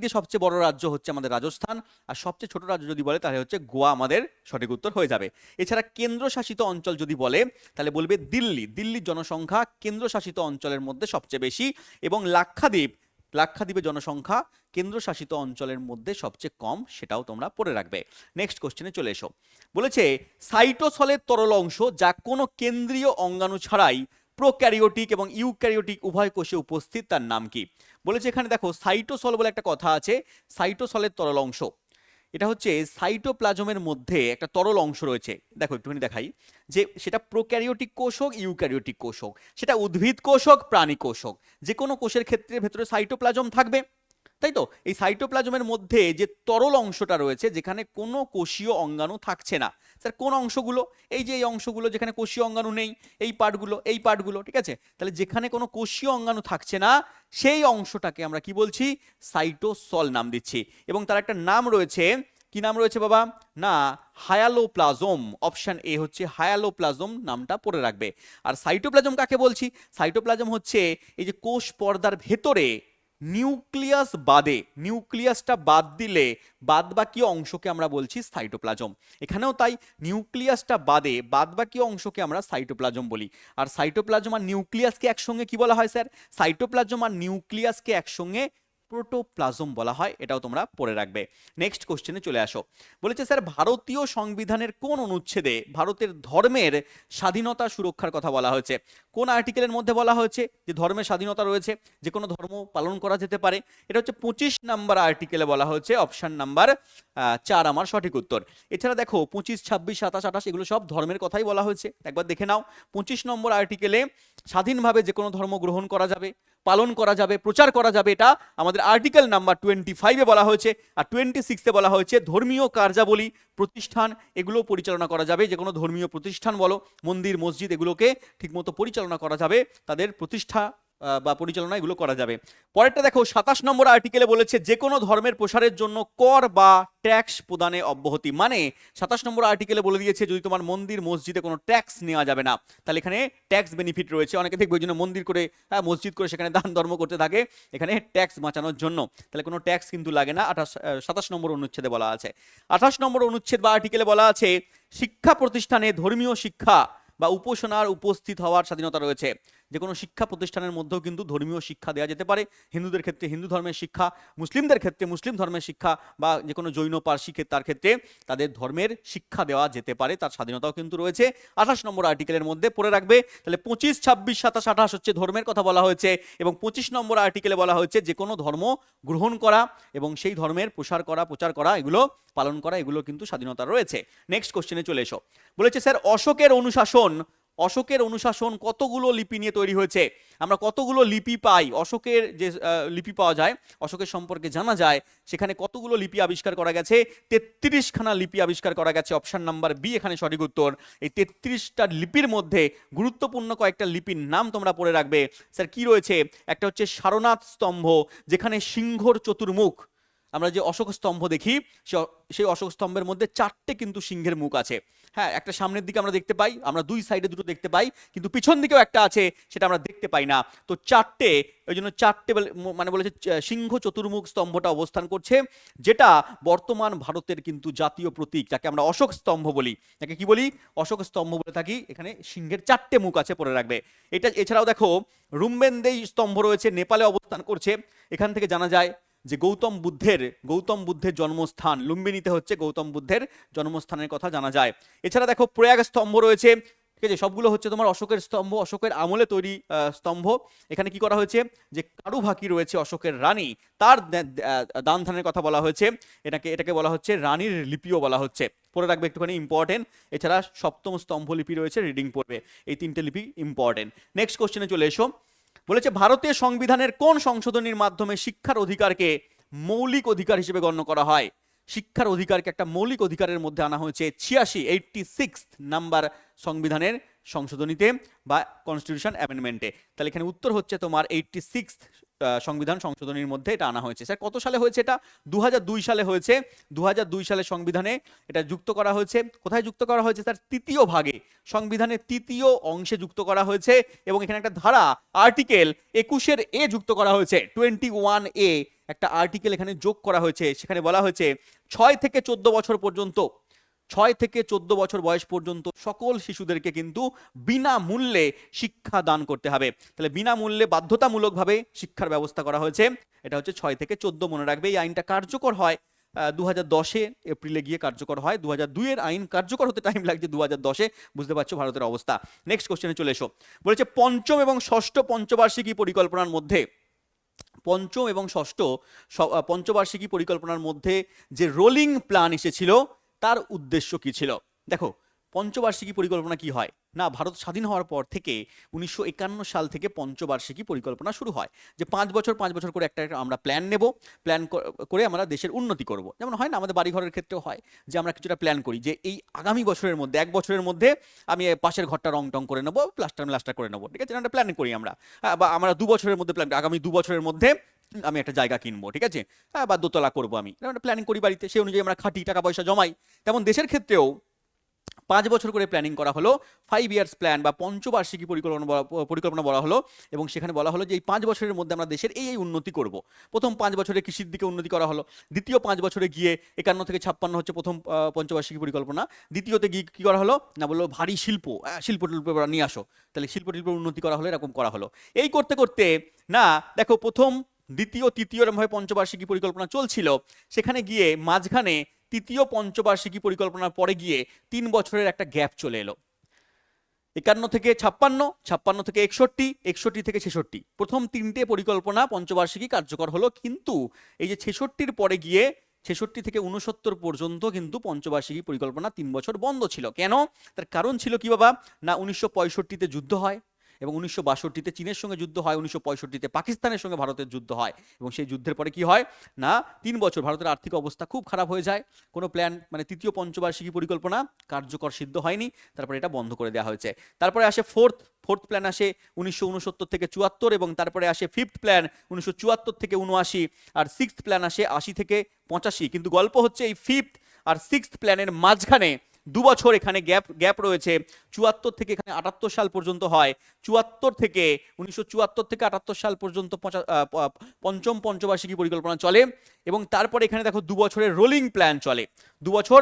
দিয়ে সবচেয়ে বড় রাজ্য হচ্ছে আমাদের রাজস্থান, আর সবচেয়ে ছোট রাজ্য যদি বলে তাহলে হচ্ছে গোয়া আমাদের সঠিক উত্তর হয়ে যাবে। এছাড়া কেন্দ্রশাসিত অঞ্চল যদি বলে তাহলে বলবে দিল্লির জনসংখ্যা কেন্দ্রশাসিত অঞ্চলের মধ্যে সবচেয়ে বেশি, এবং লাক্ষাদ্বীপের জনসংখ্যা কেন্দ্রশাসিত অঞ্চলের মধ্যে সবচেয়ে কম, সেটাও তোমরা পড়ে রাখবে। নেক্সট কোশ্চেনে চলে এসো। বলেছে সাইটোসলের তরল অংশ যা কোনো কেন্দ্রীয় অঙ্গাণু ছাড়াই প্রোক্যারিওটিক এবং ইউক্যারিওটিক উভয় কোষে উপস্থিত, তার নাম কি? বলেছে এখানে দেখো সাইটোসল বলে একটা কথা আছে। সাইটোসলের তরল অংশ, এটা হচ্ছে সাইটোপ্লাজমের মধ্যে একটা তরল অংশ রয়েছে। দেখো একটুখানি দেখাই, যে সেটা প্রোক্যারিওটিক কোষ হোক, ইউক্যারিওটিক কোষ হোক, সেটা উদ্ভিদ কোষ হোক, প্রাণী কোষ হোক, যে কোনো কোষের ক্ষেত্রে ভেতরে সাইটোপ্লাজম থাকবে, তাই তো? এই সাইটোপ্লাজমের মধ্যে যে তরল অংশটা রয়েছে, যেখানে কোনো কোষীয় অঙ্গাণু থাকছে না। স্যার কোন অংশগুলো? এই যে এই অংশগুলো যেখানে কোষীয় অঙ্গাণু নেই, এই পার্টগুলো, ঠিক আছে? তাহলে যেখানে কোনো কোষীয় অঙ্গাণু থাকছে না, সেই অংশটাকে আমরা কি বলছি? সাইটোসল নাম দিচ্ছি। এবং তার একটা নাম রয়েছে, কি নাম রয়েছে বাবা? না, হায়ালোপ্লাজম। অপশন এ হচ্ছে হায়ালোপ্লাজম, নামটা পড়ে রাখবে। আর সাইটোপ্লাজম কাকে বলছি? সাইটোপ্লাজম হচ্ছে এই যে কোষ পর্দার ভেতরে নিউক্লিয়াসটা বাদ দিলে বাদ বাকি অংশকে আমরা বলছি সাইটোপ্লাজম। এখানেও তাই, নিউক্লিয়াসটা বাদে বাদ বাকি অংশকে আমরা সাইটোপ্লাজম বলি। আর সাইটোপ্লাজম আর নিউক্লিয়াসকে একসঙ্গে কি বলা হয় স্যার? সাইটোপ্লাজম আর নিউক্লিয়াসকে একসঙ্গে প্রোটোপ্লাজম বলা হয়, এটাও তোমরা পড়ে রাখবে। নেক্সট কোশ্চেনে চলে আসো। বলেছে স্যার ভারতীয় সংবিধানের কোন অনুচ্ছেদে ভারতের ধর্মের স্বাধীনতা সুরক্ষার কথা বলা হয়েছে? কোন আর্টিকেলের মধ্যে বলা হয়েছে যে ধর্মের স্বাধীনতা রয়েছে, যে কোনো ধর্ম পালন করা যেতে পারে? এটা হচ্ছে 25 নাম্বার আর্টিকেলে বলা হয়েছে, অপশন নাম্বার 4 আমার সঠিক উত্তর। এছাড়া দেখো 25, 26, 27, 28 এগুলো সব ধর্মের কথাই বলা হয়েছে, একবার দেখে নাও। 25 নম্বর আর্টিকেলে স্বাধীনভাবে যে কোনো ধর্ম গ্রহণ করা যাবে, পালন করা যাবে, প্রচার করা যাবে, এটা আমাদের আর্টিকেল নাম্বার 25-এ বলা হয়েছে। আর 26-এ বলা হয়েছে ধর্মীয় কার্যাবলী, প্রতিষ্ঠান এগুলো পরিচালনা করা যাবে, যে কোনো ধর্মীয় প্রতিষ্ঠান বলো, মন্দির, মসজিদ, এগুলোকে ঠিকমতো পরিচালনা করা যাবে, তাদের প্রতিষ্ঠা বা পরিচালনা এগুলো করা যাবে। পরেরটা দেখো 27 নম্বর আর্টিকেলে বলেছে যে কোনো ধর্মের প্রসারের জন্য কর বা ট্যাক্স প্রদানে অব্যাহতি। মানে 27 নম্বর আর্টিকেলে বলে দিয়েছে যদি তোমার মন্দির, মসজিদে কোনো ট্যাক্স নেওয়া যাবে না, তাহলে এখানে ট্যাক্স বেনিফিট রয়েছে। অনেকে দেখবে ওই জন্য মন্দির করে, মসজিদ করে সেখানে দান ধর্ম করতে থাকে, এখানে ট্যাক্স বাঁচানোর জন্য। তাহলে কোনো ট্যাক্স কিন্তু লাগে না, 27 নম্বর অনুচ্ছেদে বলা আছে। 28 নম্বর অনুচ্ছেদ বা আর্টিকেলে বলা আছে শিক্ষা প্রতিষ্ঠানে ধর্মীয় শিক্ষা বা উপাসনার উপস্থিত হওয়ার স্বাধীনতা রয়েছে। যে কোনো শিক্ষা প্রতিষ্ঠানের মধ্যেও কিন্তু ধর্মীয় শিক্ষা দেওয়া যেতে পারে। হিন্দুদের ক্ষেত্রে হিন্দু ধর্মের শিক্ষা, মুসলিমদের ক্ষেত্রে মুসলিম ধর্মের শিক্ষা, বা যে কোনো জৈন পার্সি তার ক্ষেত্রে তাদের ধর্মের শিক্ষা দেওয়া যেতে পারে, তার স্বাধীনতাও কিন্তু রয়েছে। 28 নম্বর আর্টিকেলের মধ্যে পড়ে রাখবে। তাহলে 25, 26, 27, 28 হচ্ছে ধর্মের কথা বলা হয়েছে, এবং 25 নম্বর আর্টিকেলে বলা হয়েছে যে কোনো ধর্ম গ্রহণ করা এবং সেই ধর্মের প্রচার করা, এগুলো পালন করা, এগুলো কিন্তু স্বাধীনতা রয়েছে। নেক্সট কোশ্চেনে চলে এসো। বলেছে স্যার অশোকের অনুশাসন কতগুলো লিপি নিয়ে তৈরি হয়েছে? আমরা কতগুলো লিপি পাই? অশোকের যে লিপি পাওয়া যায়, অশোকের সম্পর্কে জানা যায়, সেখানে কতগুলো লিপি আবিষ্কার করা গেছে? 33খানা লিপি আবিষ্কার করা গেছে। অপশন নাম্বার বি এখানে সঠিক উত্তর। এই 33টা লিপির মধ্যে গুরুত্বপূর্ণ কয়েকটা লিপির নাম তোমরা পড়ে রাখবে। স্যার কি রয়েছে? একটা হচ্ছে সারনাথ স্তম্ভ, যেখানে সিংহর চতুর্মুখ। আমরা যে অশোক স্তম্ভ দেখি, সেই অশোক স্তম্ভের মধ্যে 4টে কিন্তু সিংহের মুখ আছে। হ্যাঁ, একটা সামনের দিকে আমরা দেখতে পাই, আমরা দুই সাইডে দুটো দেখতে পাই, কিন্তু পিছন দিকেও একটা আছে, সেটা আমরা দেখতে পাই না। তো 4টে, ওই জন্য 4টে মানে বলেছে সিংহ চতুর্মুখ স্তম্ভটা অবস্থান করছে, যেটা বর্তমান ভারতের কিন্তু জাতীয় প্রতীক, যাকে আমরা অশোক স্তম্ভ বলি। যাকে কি বলি? অশোক স্তম্ভ বলে থাকি। এখানে সিংহের 4টে মুখ আছে, পড়ে রাখবে এটা। এছাড়াও দেখো রুমবেন্দেই স্তম্ভ রয়েছে, নেপালে অবস্থান করছে। এখান থেকে জানা যায় যে গৌতম বুদ্ধের জন্মস্থান লুম্বিনীতে হচ্ছে, গৌতম বুদ্ধের জন্মস্থানের কথা জানা যায়। এছাড়া দেখো প্রয়াগ স্তম্ভ রয়েছে, ঠিক আছে? সবগুলো হচ্ছে তোমার অশোকের স্তম্ভ, অশোকের আমলে তৈরি স্তম্ভ। এখানে কি করা হয়েছে? যে কারুভাকি রয়েছে অশোকের রানী, তার দান ধ্যানের কথা বলা হয়েছে। এটাকে বলা হচ্ছে রানীর লিপিও বলা হচ্ছে, পড়ে রাখবে, একটুখানি ইম্পর্টেন্ট। এছাড়া সপ্তম স্তম্ভ লিপি রয়েছে, রিডিং পড়বে। এই 3টে লিপি ইম্পর্টেন্ট। নেক্সট কোশ্চেনে চলে এসো। বলেছে ভারতীয় সংবিধানের কোন সংশোধনীর মাধ্যমে শিক্ষার অধিকারকে মৌলিক অধিকার হিসেবে গণ্য করা হয়? শিক্ষার অধিকারকে একটা মৌলিক অধিকারের মধ্যে আনা হয়েছে 86 নাম্বার সংবিধানের সংশোধনীতে বা কনস্টিটিউশন অ্যামেন্ডমেন্টে। তাহলে এখানে উত্তর হচ্ছে তোমার 86 সংবিধান সংশোধনীর মধ্যে এটা আনা হয়েছে। স্যার কত সালে হয়েছে এটা? 2002 সালে হয়েছে। 2002 সালে সংবিধানে এটা যুক্ত করা হয়েছে। কোথায় যুক্ত করা হয়েছে? স্যার তৃতীয় ভাগে, সংবিধানের তৃতীয় অংশে যুক্ত করা হয়েছে। এবং এখানে একটা ধারা আর্টিকেল 21 এ যুক্ত করা হয়েছে, 21A একটা আর্টিকেল এখানে যোগ করা হয়েছে। সেখানে বলা হয়েছে 6 থেকে 14 বছর পর্যন্ত, 6 থেকে 14 বছর বয়স পর্যন্ত সকল শিশুদেরকে কিন্তু বিনামূল্যে শিক্ষা দান করতে হবে। তাহলে বিনামূল্যে বাধ্যতামূলকভাবে শিক্ষার ব্যবস্থা করা হয়েছে। এটা হচ্ছে 6 থেকে 14, মনে রাখবে। এই আইনটা কার্যকর হয় 2010 এপ্রিলে গিয়ে কার্যকর হয়। 2002 এর আইন কার্যকর হতে টাইম লাগছে 2010-এ। বুঝতে পারছো ভারতের অবস্থা। নেক্সট কোশ্চেনে চলে এসো। বলেছে পঞ্চম এবং ষষ্ঠ পঞ্চবার্ষিকী পরিকল্পনার মধ্যে, পঞ্চম এবং ষষ্ঠ পঞ্চবার্ষিকী পরিকল্পনার মধ্যে যে রোলিং প্ল্যান এসেছিল, তার উদ্দেশ্য কি ছিল? দেখো, পঞ্চবার্ষিকী পরিকল্পনা কি হয় না, ভারত স্বাধীন হওয়ার পর থেকে 1951 সাল থেকে পঞ্চবার্ষিকী পরিকল্পনা শুরু হয়। যে 5 বছর করে একটা আমরা প্ল্যান নেব, প্ল্যান করে আমরা দেশের উন্নতি করব। যেমন হয় না, আমাদের বাড়িঘরের ক্ষেত্রেও হয় যে আমরা কিছুটা প্ল্যান করি যে এই আগামী বছরের মধ্যে, 1 বছরের মধ্যে আমি পাশের ঘরটা রং টং করে নেবো, প্লাস্টার করে নেবো, ঠিক আছে? একটা প্ল্যান করি আমরা। বা আমরা 2 বছরের মধ্যে প্ল্যান, আগামী 2 বছরের মধ্যে আমি একটা জায়গা কিনবো, ঠিক আছে? বা দোতলা করবো, আমি প্ল্যানিং করি বাড়িতে, সেই অনুযায়ী আমরা খাটি, টাকা পয়সা জমাই। তেমন দেশের ক্ষেত্রেও 5 বছর করে প্ল্যানিং করা হলো, 5 ইয়ার্স প্ল্যান বা পঞ্চবার্ষিকী পরিকল্পনা বলা হলো। এবং সেখানে বলা হলো যে এই 5 বছরের মধ্যে আমরা দেশের এই উন্নতি করব। প্রথম 5 বছরে কৃষির দিকে উন্নতি করা হলো, দ্বিতীয় 5 বছরে গিয়ে 51 থেকে 56 হচ্ছে প্রথম পঞ্চবার্ষিকী পরিকল্পনা, দ্বিতীয়তে গিয়ে কি করা হলো না, বললো ভারী শিল্প নিয়ে আসো, তাহলে শিল্পের উন্নতি করা হলো, এরকম করা হলো। এই করতে করতে না, দেখো প্রথম, দ্বিতীয়, তৃতীয় এরকমভাবে পঞ্চবার্ষিকী পরিকল্পনা চলছিল। সেখানে গিয়ে মাঝখানে তৃতীয় পঞ্চবার্ষিকী পরিকল্পনার পরে গিয়ে 3 বছরের একটা গ্যাপ চলে এলো। 51 থেকে 56, 56 থেকে 61, 61 থেকে 66, প্রথম 3টে পরিকল্পনা পঞ্চবার্ষিকী কার্যকর হলো। কিন্তু এই যে 66-র পরে গিয়ে 66 থেকে 69 পর্যন্ত কিন্তু পঞ্চবার্ষিকী পরিকল্পনা 3 বছর বন্ধ ছিল। কেন? তার কারণ ছিল কি বাবা না, 1965-তে যুদ্ধ হয়, এবং 1962-তে চীনের সঙ্গে যুদ্ধ হয়, 1965-তে পাকিস্তানের সঙ্গে ভারতের যুদ্ধ হয়। এবং সেই যুদ্ধের পরে কি হয় না, 3 বছর ভারতের আর্থিক অবস্থা খুব খারাপ হয়ে যায়। কোনো প্ল্যান মানে তৃতীয় পঞ্চবার্ষিকী পরিকল্পনা কার্যকর সিদ্ধ হয়নি, তারপরে এটা বন্ধ করে দেওয়া হয়েছে। তারপরে আসে ফোর্থ প্ল্যান আসে 1969 থেকে 74, এবং তারপরে আসে ফিফথ প্ল্যান 1974 থেকে 79, আর সিক্সথ প্ল্যান আসে 80 থেকে 85। কিন্তু গল্প হচ্ছে এই ফিফথ আর সিক্সথ প্ল্যানের মাঝখানে 2 বছর এখানে গ্যাপ রয়েছে। 74 থেকে এখানে 78 সাল পর্যন্ত হয়। 1974 থেকে 78 সাল পর্যন্ত পঞ্চম পঞ্চবার্ষিকী পরিকল্পনা চলে। এবং তারপরে এখানে দেখো 2 বছরের রোলিং প্ল্যান চলে। 2 বছর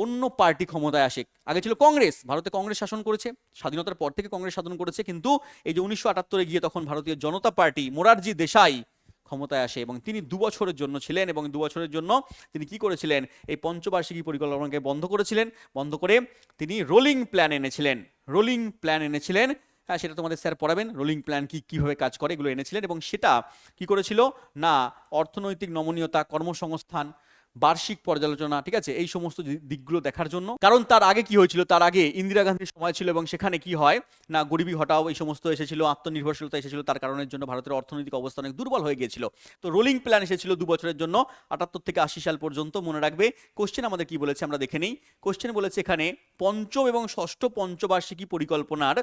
অন্য পার্টি ক্ষমতায় আসে। আগে ছিল কংগ্রেস, ভারতে কংগ্রেস শাসন করেছে, স্বাধীনতার পর থেকে কংগ্রেস শাসন করেছে, কিন্তু এই যে 1978 গিয়ে তখন ভারতীয় জনতা পার্টি মোরারজি দেশাই ক্ষমতায় আসে এবং তিনি 2 বছরের জন্য ছিলেন এবং 2 বছরের জন্য তিনি কি করেছিলেন, এই পঞ্চবার্ষিকী পরিকল্পনাকে বন্ধ করেছিলেন। বন্ধ করে তিনি রোলিং প্ল্যান এনেছিলেন, রোলিং প্ল্যান এনেছিলেন। হ্যাঁ, সেটা তোমাদের স্যার পড়াবেন, রোলিং প্ল্যান কি, কিভাবে কাজ করে, এগুলো এনেছিলেন। এবং সেটা কি করেছিল না, অর্থনৈতিক নমনীয়তা, কর্মসংস্থান, বার্ষিক পর্যালোচনা, ঠিক আছে, এই সমস্ত দিকগুলো দেখার জন্য। কারণ তার আগে কি হয়েছিল, তার আগে ইন্দিরা গান্ধীর সময় ছিল এবং সেখানে কি হয় না, গরিবি হটাও এই সমস্ত এসেছিল, আত্মনির্ভরশীলতা এসেছিল, তার কারণের জন্য ভারতের অর্থনৈতিক অবস্থা অনেক দুর্বল হয়ে গিয়েছিল। তো রোলিং প্ল্যান এসেছিল 2 বছরের জন্য, 78 থেকে 80 সাল পর্যন্ত। মনে রাখবে কোশ্চেন আমাদের কি বলেছে আমরা দেখে নেই। কোশ্চেন বলেছে এখানে পঞ্চম এবং ষষ্ঠ পঞ্চবার্ষিকী পরিকল্পনার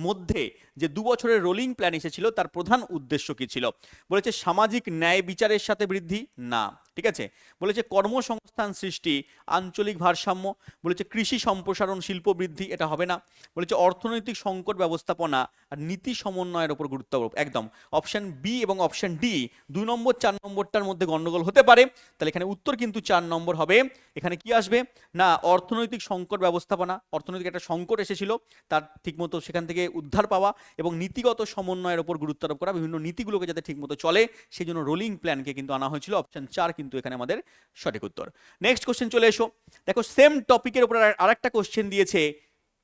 মধ্যে যে 2 বছরের রোলিং প্ল্যান এসেছিল তার প্রধান উদ্দেশ্য কি ছিল। বলেছে সামাজিক ন্যায় বিচারের সাথে বৃদ্ধি, না, ঠিক আছে। বলেছে কর্মসংস্থান সৃষ্টি, আঞ্চলিক ভারসাম্য, বলেছে কৃষি সম্প্রসারণ, শিল্প বৃদ্ধি, এটা হবে না। বলেছে অর্থনৈতিক সংকট ব্যবস্থাপনা আর নীতি সমন্বয়ের উপর গুরুত্ব আরোপ, একদম। অপশন বি এবং অপশন ডি 2 নম্বর 4 নম্বরটার মধ্যে গন্ডগোল হতে পারে, তাহলে এখানে উত্তর কিন্তু 4 নম্বর হবে। এখানে কি আসবে না, অর্থনৈতিক সংকট ব্যবস্থাপনা, অর্থনৈতিক একটা সংকট এসেছিল, তার ঠিকমতো সেখান থেকে উদ্ধার পাওয়া এবং নীতিগত সমন্বয়ের উপর গুরুত্ব আরোপ করা, বিভিন্ন নীতিগুলোকে যাতে ঠিকমতো চলে সেই জন্য রোলিং প্ল্যানকে কিন্তু আনা হয়েছিল। অপশন 4 কিন্তু এখানে আমাদের সঠিক উত্তর। নেক্সট কোশ্চেন চলে এসো, দেখো সেম টপিকের উপর আরেকটা কোশ্চেন দিয়েছে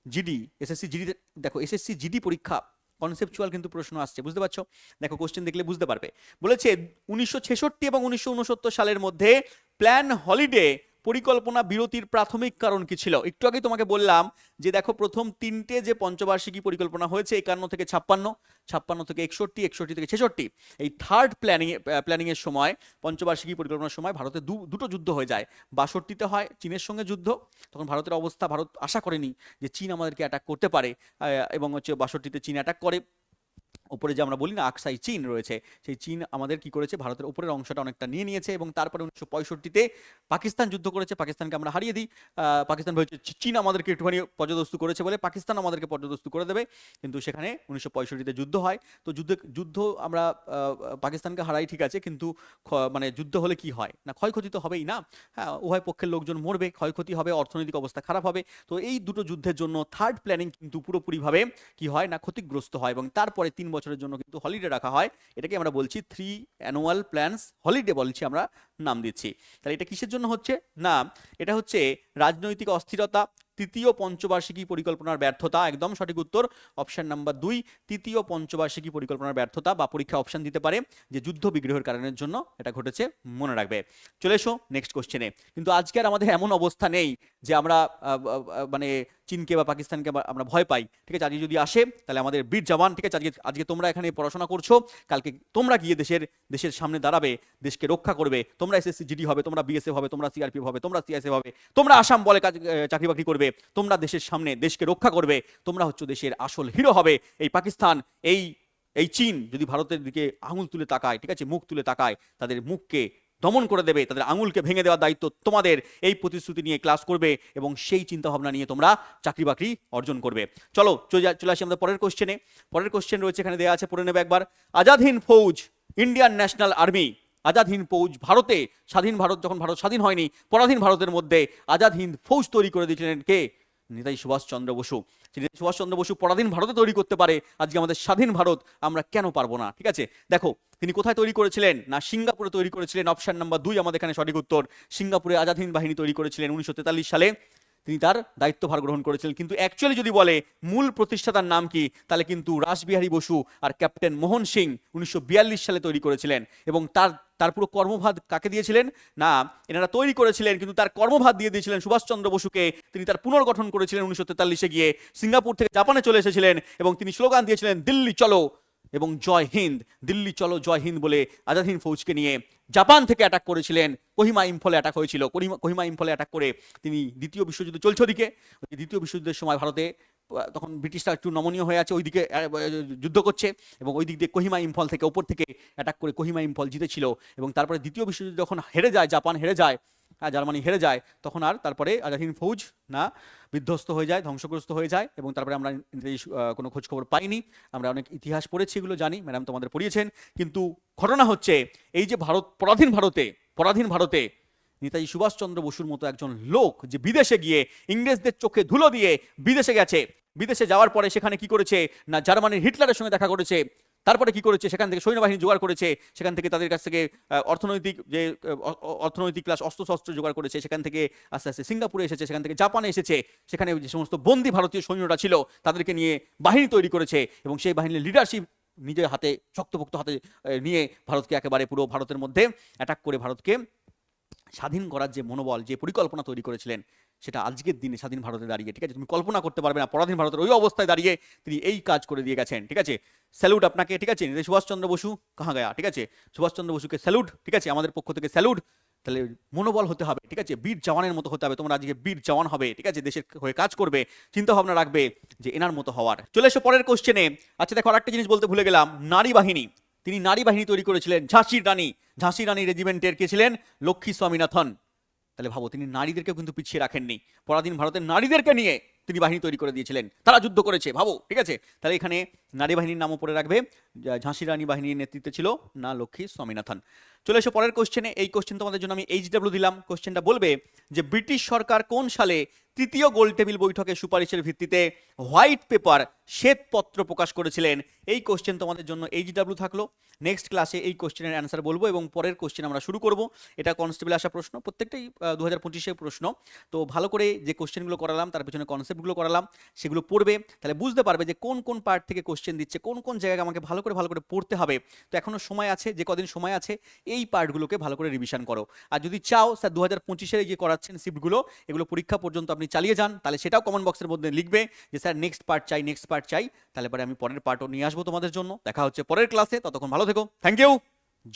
জিডি, এসএসসি জিডি। দেখো এসএসসি জিডি পরীক্ষা কনসেপচুয়াল কিন্তু প্রশ্ন আসছে, বুঝতে পারছো, দেখো কোশ্চেন দেখলে বুঝতে পারবে। বলেছে 1966 এবং 1969 সালের মধ্যে প্ল্যান হলিডে পরিকল্পনা বিরতির প্রাথমিক কারণ কি ছিল। একটু আগেই তোমাকে বললাম যে দেখো প্রথম 3টে যে পঞ্চবার্ষিকী পরিকল্পনা হয়েছে 51 থেকে 56, 56 থেকে 61, 61 থেকে 66, এই থার্ড প্ল্যানিং এর সময়, পঞ্চবার্ষিকী পরিকল্পনার সময় ভারতে দুটো যুদ্ধ হয়ে যায়। 62তে হয় চীনের সঙ্গে যুদ্ধ, তখন ভারতের অবস্থা, ভারত আশা করেনি যে চীন আমাদেরকে অ্যাটাক করতে পারে, এবং হচ্ছে 62তে চীন অ্যাটাক করে। উপরে যে আমরা বলি না আকসাই চীন রয়েছে, সেই চীন আমাদের কি করেছে, ভারতের উপরের অংশটা অনেকটা নিয়ে নিয়েছে। এবং তারপরে 1965তে পাকিস্তান যুদ্ধ করেছে, পাকিস্তানকে আমরা হারিয়ে দিই। পাকিস্তান বলছে চীন আমাদেরকে একটুখানি পর্যদস্তু করেছে বলে পাকিস্তান আমাদেরকে পর্যদস্তু করে দেবে, কিন্তু সেখানে 1965তে যুদ্ধ হয়। তো যুদ্ধ আমরা পাকিস্তানকে হারাই, ঠিক আছে, কিন্তু মানে যুদ্ধ হলে কি হয় না, ক্ষয়ক্ষতি তো হবেই না। হ্যাঁ, উভয় পক্ষের লোকজন মরবে, ক্ষয়ক্ষতি হবে, অর্থনৈতিক অবস্থা খারাপ হবে। তো এই দুটো যুদ্ধের জন্য থার্ড প্ল্যানিং কিন্তু পুরোপুরিভাবে কি হয় না, ক্ষতিগ্রস্ত হয়। এবং তারপরে 3 বছরের জন্য কিন্তু হলিডে রাখা হয়, এটাকে আমরা বলছি 3 অ্যানুয়াল প্ল্যানস হলিডে বলছি, আমরা নাম দিচ্ছি। তাহলে এটা কিসের জন্য হচ্ছে না, এটা হচ্ছে রাজনৈতিক অস্থিরতা, তৃতীয় পঞ্চবার্ষিকী পরিকল্পনার ব্যর্থতা, একদম সঠিক উত্তর অপশন নাম্বার 2, তৃতীয় পঞ্চবার্ষিকী পরিকল্পনার ব্যর্থতা। বা পরীক্ষা অপশন দিতে পারে যে যুদ্ধ বিগ্রহের কারণের জন্য এটা ঘটেছে, মনে রাখবে। চলে এসো নেক্সট কোশ্চেনে। কিন্তু আজকে আর আমাদের এমন অবস্থা নেই যে আমরা মানে চীনকে বা পাকিস্তানকে আমরা ভয় পাই, ঠিক আছে। আজকে যদি আসে তাহলে আমাদের বীর জওয়ান, ঠিক আছে, আজকে তোমরা এখানে পড়াশোনা করছো, কালকে তোমরা গিয়ে দেশের সামনে দাঁড়াবে, দেশকে রক্ষা করবে, তোমরা এসএসসি জিডি হবে, তোমরা বিএসএফ হবে, তোমরা সিআরপিএফ হবে, তোমরা সিআইএসএফ হবে, তোমরা আসাম বলে চাকরি বাকরি করবে, তোমরা দেশের সামনে দেশকে রক্ষা করবে, তোমরা হচ্ছে দেশের আসল হিরো হবে। এই পাকিস্তান, এই চীন যদি ভারতের দিকে আঙুল তুলে তাকায়, ঠিক আছে, মুখ তুলে তাকায়, তাদের মুখকে দমন করে দেবে, তাদের আঙুলকে ভেঙে দেওয়ার দায়িত্ব তোমাদের। এই প্রতিশ্রুতি নিয়ে ক্লাস করবে এবং সেই চিন্তা ভাবনা নিয়ে তোমরা চাকরি বাকরি অর্জন করবে। চলো চলে আসি আমরা পরের কোশ্চেনে। পরের কোশ্চেন রয়েছে এখানে দেওয়া আছে, পড়ে নেবে একবার। Azad Hind Fauj, Indian national army, Azad Hind Fauj ভারতে, স্বাধীন ভারত যখন ভারত স্বাধীন হয়নি, পরাধীন ভারতের মধ্যে আজাদ হিন্দ ফৌজ তৈরি করে দিয়েছিলেন কে, নেতাজি সুভাষচন্দ্র বসু। নেতাজি সুভাষচন্দ্র বসু পরাধীন ভারতে তৈরি করতে পারে, আজকে আমাদের স্বাধীন ভারত আমরা কেন পারবো না, ঠিক আছে। দেখো তিনি কোথায় তৈরি করেছিলেন না, সিঙ্গাপুরে তৈরি করেছিলেন, অপশন নাম্বার 2 আমাদের এখানে সঠিক উত্তর। সিঙ্গাপুরে আজাদ হিন্দ বাহিনী তৈরি করেছিলেন 1943 সালে, তিনি তার দায়িত্বভার গ্রহণ করেছিলেন। কিন্তু অ্যাকচুয়ালি যদি বলে মূল প্রতিষ্ঠাতার নাম কি, তাহলে কিন্তু রাসবিহারী বসু আর ক্যাপ্টেন মোহন সিং 1942 সালে তৈরি করেছিলেন। এবং তার পুরো কর্মভার কাকে দিয়েছিলেন না, এনারা তৈরি করেছিলেন কিন্তু তার কর্মভার দিয়ে দিয়েছিলেন সুভাষচন্দ্র বসুকে। তিনি তার পুনর্গঠন করেছিলেন 1943-এ গিয়ে, সিঙ্গাপুর থেকে জাপানে চলে এসেছিলেন এবং তিনি স্লোগান দিয়েছিলেন দিল্লি চলো এবং জয় হিন্দ, দিল্লি চলো জয় হিন্দ বলে আজাদ হিন্দ ফৌজকে নিয়ে জাপান থেকে অ্যাটাক করেছিলেন। কোহিমা ইম্ফলে অ্যাটাক হয়েছিল, কোহিমা ইম্ফলে অ্যাটাক করে তিনি দ্বিতীয় বিশ্বযুদ্ধ চলছে ওদিকে, দ্বিতীয় বিশ্বযুদ্ধের সময় ভারতে তখন ব্রিটিশরা একটু নমনীয় হয়ে আছে, ওইদিকে যুদ্ধ করছে এবং ওই দিক দিয়ে কোহিমা ইম্ফল থেকে ওপর থেকে অ্যাটাক করে কোহিমা ইম্ফল জিতেছিল। এবং তারপরে দ্বিতীয় বিশ্বযুদ্ধ যখন হেরে যায়, জাপান হেরে যায়, জার্মানি হেরে যায়, তখন আর তারপরে আজাদ হিন্দ ফৌজ না বিধ্বস্ত হয়ে যায়, ধ্বংসগ্রস্ত হয়ে যায়। এবং তারপরে আমরা কোনো খোঁজ খবর পাইনি। আমরা অনেক ইতিহাস পড়েছি, এগুলো জানি, ম্যাডাম তোমাদের পড়িয়েছেন। কিন্তু ঘটনা হচ্ছে এই যে পরাধীন ভারতে নেতাজি সুভাষচন্দ্র বসুর মতো একজন লোক যে বিদেশে গিয়ে ইংরেজদের চোখে ধুলো দিয়ে বিদেশে গেছে, বিদেশে যাওয়ার পরে সেখানে কি করেছে না জার্মানির হিটলারের সঙ্গে দেখা করেছে, তারপরে কি করেছে সেখান থেকে সৈন্যবাহিনী জোগাড় করেছে, সেখান থেকে তাদের কাছ থেকে অর্থনৈতিক প্লাস অস্ত্রশস্ত্র জোগাড় করেছে, সেখান থেকে আস্তে আস্তে সিঙ্গাপুরে এসেছে, সেখান থেকে জাপানে এসেছে, সেখানে যে সমস্ত বন্দী ভারতীয় সৈন্যরা ছিল তাদেরকে নিয়ে বাহিনী তৈরি করেছে এবং সেই বাহিনীর লিডারশিপ নিজের হাতে শক্তপোক্ত হাতে নিয়ে ভারতকে একেবারে পুরো ভারতের মধ্যে অ্যাটাক করে ভারতকে স্বাধীন করার যে মনোবল, যে পরিকল্পনা তৈরি করেছিলেন, সেটা আজকের দিনে স্বাধীন ভারতে দাঁড়িয়ে, ঠিক আছে, তুমি কল্পনা করতে পারবে না, পরাধীন ভারতের ওই অবস্থায় দাঁড়িয়ে তিনি এই কাজ করে দিয়ে গেছেন। ঠিক আছে, স্যালুট আপনাকে। ঠিক আছে, সুভাষচন্দ্র বসু কাহা গয়া, ঠিক আছে, সুভাষচন্দ্র বসুকে স্যালুট। ঠিক আছে, আমাদের পক্ষ থেকে স্যালুট। তাহলে মনোবল হতে হবে, ঠিক আছে, বীর জওয়ানের মতো হতে হবে, তোমরা আজকে বীর জওয়ান হবে, ঠিক আছে, দেশের হয়ে কাজ করবে, চিন্তা ভাবনা রাখবে যে এনার মতো হওয়ার। চলে এসো পরের কোশ্চেনে। আচ্ছা দেখো, আরেকটা জিনিস বলতে ভুলে গেলাম, নারী বাহিনী, তিনি নারী বাহিনী তৈরি করেছিলেন। ঝাঁসি রানী রেজিমেন্টের কে ছিলেন? লক্ষ্মী স্বামীনাথন। তাহলে ভাবো, তিনি নারীদেরকেও কিন্তু পিছিয়ে রাখেননি, পরাধীন ভারতের নারীদেরকে নিয়ে তিনি বাহিনী তৈরি করে দিয়েছিলেন, তারা যুদ্ধ করেছে, ভাবো। ঠিক আছে, তাহলে এখানে নারী বাহিনীর নামও পড়ে রাখবে, ঝাঁসি রানী বাহিনীর নেতৃত্বে ছিল না লক্ষ্মী স্বামীনাথন। চলে এসো পরের কোশ্চেনে। এই কোশ্চেন তোমাদের জন্য আমি HW দিলাম। কোশ্চেনটা বলবে যে ব্রিটিশ সরকার কোন সালে তৃতীয় গোলটেবিল বৈঠকে সুপারিশের ভিত্তিতে হোয়াইট পেপার শ্বেতপত্র প্রকাশ করেছিলেন? এই কোশ্চেন তোমাদের জন্য HW থাকলো। নেক্সট ক্লাসে এই কোশ্চেনের অ্যান্সার বলবো এবং পরের কোশ্চেন আমরা শুরু করব। এটা কনস্টেবলে আসা প্রশ্ন, প্রত্যেকটাই 2025-এর প্রশ্ন। তো ভালো করে যে কোশ্চেনগুলো করালাম, তার পেছনে কনসেপ্টগুলো করালাম, সেগুলো পড়বে, তাহলে বুঝতে পারবে যে কোন কোন পার্ট থেকে কোশ্চেন দিচ্ছে, কোন কোন জায়গায় আমাকে ভালো করে পড়তে হবে। তো এখনো সময় আছে, যে কদিন সময় আছে এই পার্টগুলোকে ভালো করে রিভিশন করো। আর যদি চাও স্যার 2025-এর যে করাচ্ছেন শিফটগুলো, এগুলো পরীক্ষা পর্যন্ত আপনি চালিয়ে যান, তাহলে সেটাও কমেন্ট বক্সের মধ্যে লিখবে যে স্যার নেক্সট পার্ট চাই, তাহলে পরে আমি পরের পার্টও নিয়ে আসবো তোমাদের জন্য। দেখা হচ্ছে পরের ক্লাসে, ততক্ষণ ভালো থেকো। Thank you,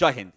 Jai Hind.